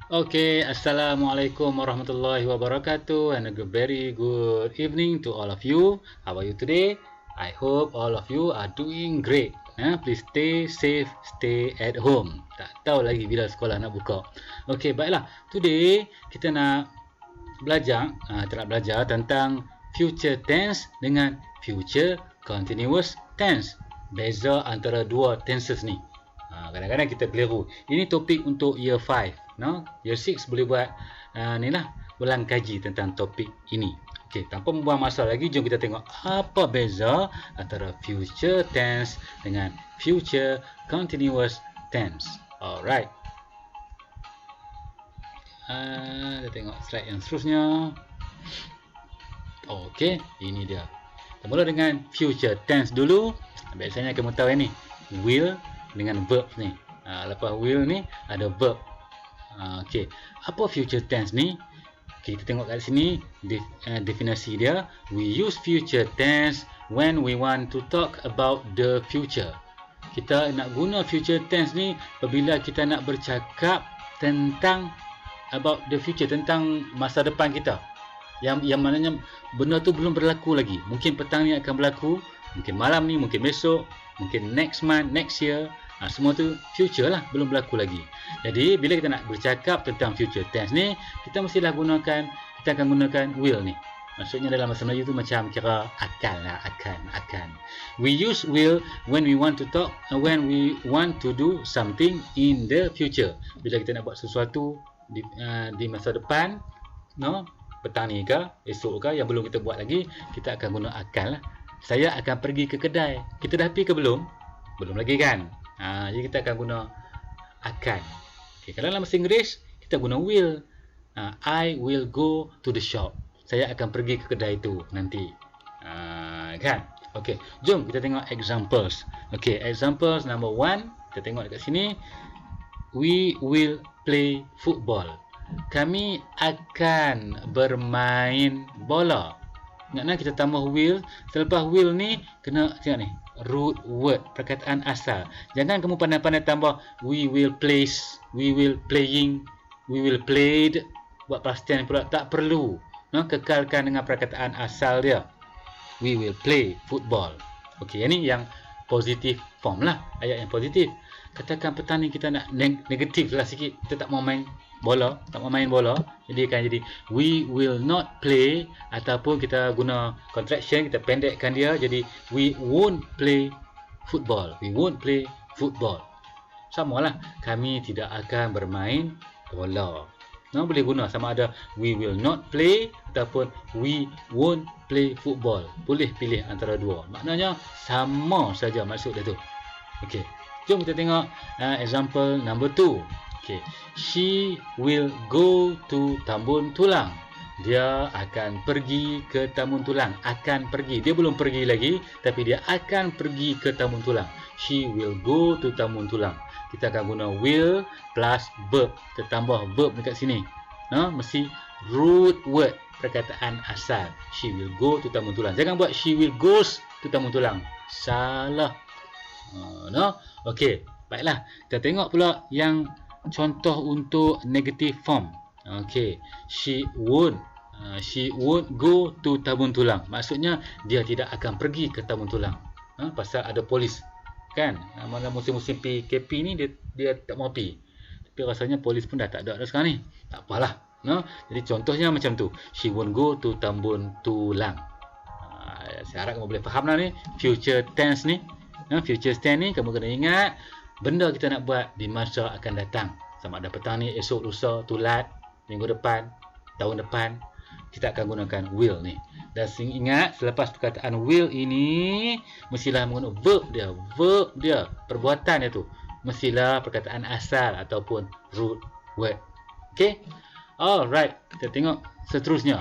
Okay, Assalamualaikum warahmatullahi wabarakatuh and a very good evening to all of you. How are you today? I hope all of you are doing great. Please stay safe, stay at home. Tak tahu lagi bila sekolah nak buka. Okay, baiklah. Today kita nak belajar tentang future tense dengan future continuous tense. Beza antara dua tenses ni. Kadang-kadang kita keliru. Ini topik untuk year 5, no? Year 6 boleh buat ni lah, ulang kaji tentang topik ini. Okey, tanpa membuang masa lagi, jom kita tengok apa beza antara future tense dengan future continuous tense. Alright. Kita tengok slide yang seterusnya. Okey, ini dia. Kita mula dengan future tense dulu. Biasanya kamu tahu ni, will dengan verb ni. Lepas will ni ada verb. Okey, apa future tense ni? Okay, kita tengok kat sini definisi dia. We use future tense when we want to talk about the future. Kita nak guna future tense ni apabila kita nak bercakap tentang about the future, tentang masa depan kita. Yang maknanya benda tu belum berlaku lagi. Mungkin petang ni akan berlaku, mungkin malam ni, mungkin besok, mungkin next month, next year. Semua tu future lah, belum berlaku lagi. Jadi bila kita nak bercakap tentang future tense ni, kita mestilah kita akan gunakan will ni. Maksudnya dalam bahasa Melayu tu macam kira akan lah, akan. We use will when we want to talk, when we want to do something in the future. Bila kita nak buat sesuatu di masa depan, no? Petang ni ke, esok ke, yang belum kita buat lagi, kita akan guna akan lah. Saya akan pergi ke kedai. Kita dah pergi ke belum? Belum lagi kan? Jadi kita akan guna akan. Okay, kalau dalam bahasa Inggeris, kita guna will. I will go to the shop. Saya akan pergi ke kedai itu nanti. Kan? Okay, jom kita tengok examples. Okay, examples number 1. Kita tengok dekat sini. We will play football. Kami akan bermain bola. Ingatlah kita tambah will. Selepas will ni kena tengok ni, root word, perkataan asal. Jangan kamu pandai-pandai tambah we will plays, we will playing, we will played, buat past tense pula. Tak perlu. Kekalkan dengan perkataan asal dia. We will play football. Okey, ini yang positif form lah, ayat yang positif. Katakan petang ni kita nak negatif lah sikit, kita tak mau main bola, jadi akan jadi we will not play, ataupun kita guna contraction, kita pendekkan dia jadi we won't play football. Samalah, kami tidak akan bermain bola. Boleh guna sama ada we will not play ataupun we won't play football. Boleh pilih antara dua, maknanya sama saja maksud dia tu. Okey, jom kita tengok example number 2. Okay. She will go to Tambun Tulang. Dia akan pergi ke Tambun Tulang. Akan pergi. Dia belum pergi lagi, tapi dia akan pergi ke Tambun Tulang. She will go to Tambun Tulang. Kita akan guna will plus verb. Kita tambah verb dekat sini. Mesti root word, perkataan asal. She will go to Tambun Tulang. Jangan buat she will goes to Tambun Tulang. Salah. Okey, baiklah. Kita tengok pula yang contoh untuk negative form. Okey, she won't go to Tambun Tulang. Maksudnya dia tidak akan pergi ke Tambun Tulang. Pasal ada polis. Kan? Malam musim-musim PKP ni dia tak mau pergi. Tapi rasanya polis pun dah tak ada dah sekarang ni. Tak apalah. Jadi contohnya macam tu. She won't go to Tambun Tulang. Saya harap kamu boleh faham lah ni future tense ni. Future tense ni kamu kena ingat benda kita nak buat di masa akan datang. Sama ada petang ni, esok, lusa, tulat, minggu depan, tahun depan, kita akan gunakan will ni. Dan ingat, selepas perkataan will ini, mestilah menggunakan verb dia, perbuatan dia tu. Mestilah perkataan asal ataupun root word. Okay? Alright, kita tengok seterusnya.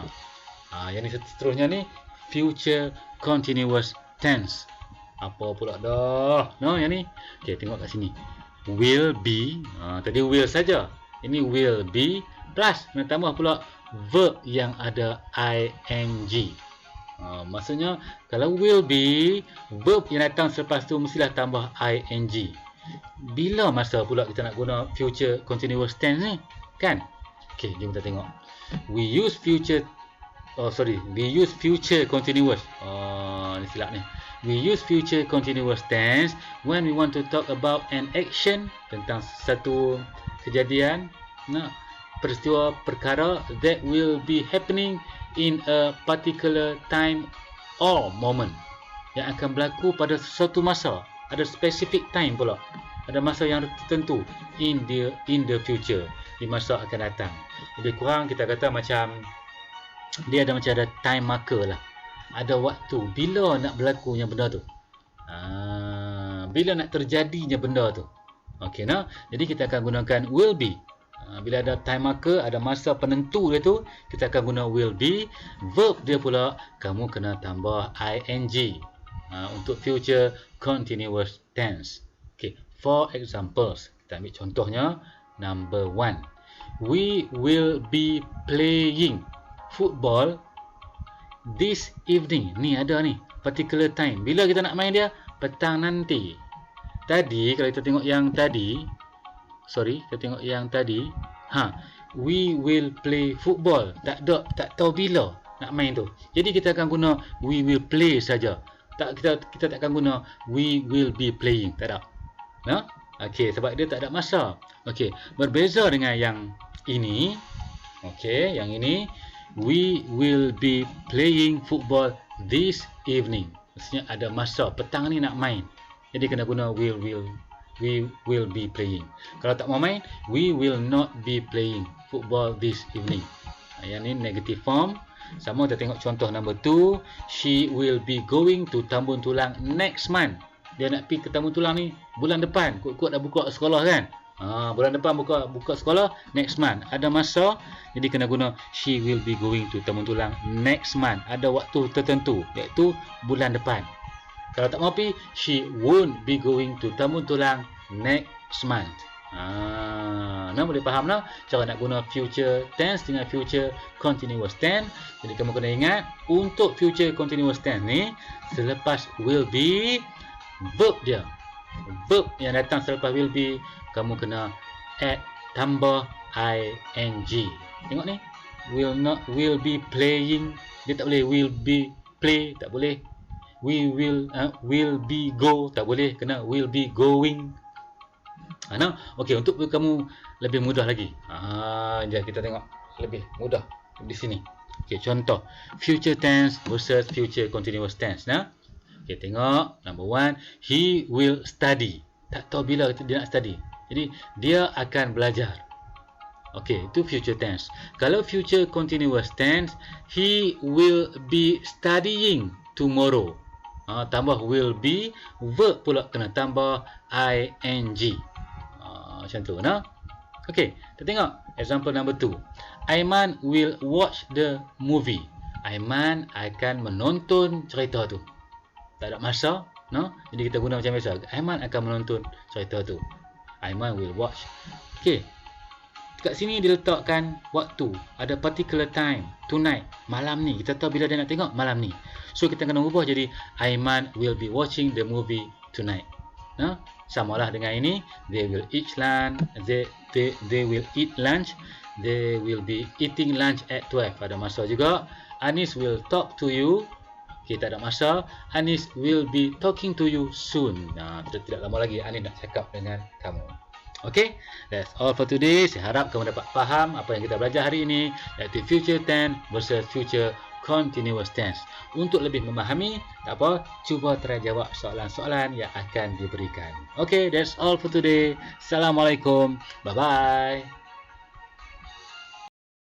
Yang seterusnya ni, future continuous tense. Apa pula dah? Yang ni. Okay, tengok kat sini. Will be. Tadi will saja. Ini will be plus nak tambah pula verb yang ada ing. Maksudnya kalau will be, verb yang datang selepas tu mestilah tambah ing. Bila masa pula kita nak guna future continuous tense ni? Kan? Okey, jom kita tengok. We use future continuous. Ni silap ni. We use future continuous tense when we want to talk about an action, tentang satu kejadian, peristiwa, perkara that will be happening in a particular time or moment, yang akan berlaku pada suatu masa. Ada specific time pula, ada masa yang tertentu in the future, di masa akan datang. Lebih kurang kita kata macam dia ada time marker lah, ada waktu bila nak berlakunya benda tu, bila nak terjadinya benda tu. Okey, jadi kita akan gunakan will be. Bila ada time marker, ada masa penentu dia tu, kita akan guna will be. Verb dia pula kamu kena tambah ing untuk future continuous tense. Okey, for examples, kita ambil contohnya. Number 1, we will be playing football this evening. Ni ada ni, particular time. Bila kita nak main dia? Petang nanti. Tadi kalau kita tengok yang tadi, we will play football. Tak tahu bila nak main tu. Jadi kita akan guna we will play saja. Kita tak akan guna we will be playing. Tak ada. Okey, sebab dia tak ada masa. Okey, berbeza dengan yang ini. Okey, yang ini we will be playing football this evening. Maksudnya ada masa, petang ni nak main. Jadi kena guna we will be playing. Kalau tak mau main, we will not be playing football this evening. Yang ni negative form. Sama kita tengok contoh number 2, she will be going to Tambun Tulang next month. Dia nak pergi ke Tambun Tulang ni bulan depan. Kot-kot dah buka sekolah kan. Bulan depan buka sekolah, next month. Ada masa, jadi kena guna she will be going to Tambun Tulang next month. Ada waktu tertentu, iaitu bulan depan. Kalau tak mau pergi, she won't be going to Tambun Tulang next month. Boleh faham lah cara nak guna future tense dengan future continuous tense. Jadi kamu kena ingat, untuk future continuous tense ni, selepas will be, verb yang datang selepas will be, kamu kena add, tambah ing. Tengok ni, will be playing, dia tak boleh will be play, tak boleh. We will be go, tak boleh, kena will be going. Okey, untuk kamu lebih mudah lagi, jap kita tengok lebih mudah di sini. Okey, contoh future tense versus future continuous tense. Okey, tengok number 1, he will study. Tak tahu bila dia nak study, jadi dia akan belajar. Okey, itu future tense. Kalau future continuous tense, he will be studying tomorrow. Tambah will be, verb pula kena tambah ing. Macam tu. Okey, kita tengok example number 2. Aiman will watch the movie. Aiman akan menonton cerita tu. Tak ada masa, jadi kita guna macam biasa. Aiman akan menonton cerita tu. Aiman will watch. Okey, kat sini diletakkan waktu, ada particular time, tonight, malam ni. Kita tahu bila dia nak tengok, malam ni. So kita kena ubah jadi Aiman will be watching the movie tonight. Samalah dengan ini, they will eat lunch, they will eat lunch, they will be eating lunch at 12. Ada masa juga. Anis will talk to you. Kita ada masa. Anis will be talking to you soon. Tidak lama lagi Anis nak cakap dengan kamu. Okay, that's all for today. Saya harap kamu dapat faham apa yang kita belajar hari ini, iaitu future tense versus future continuous tense. Untuk lebih memahami, tak apa, cuba try jawab soalan-soalan yang akan diberikan. Okay, that's all for today. Assalamualaikum. Bye-bye.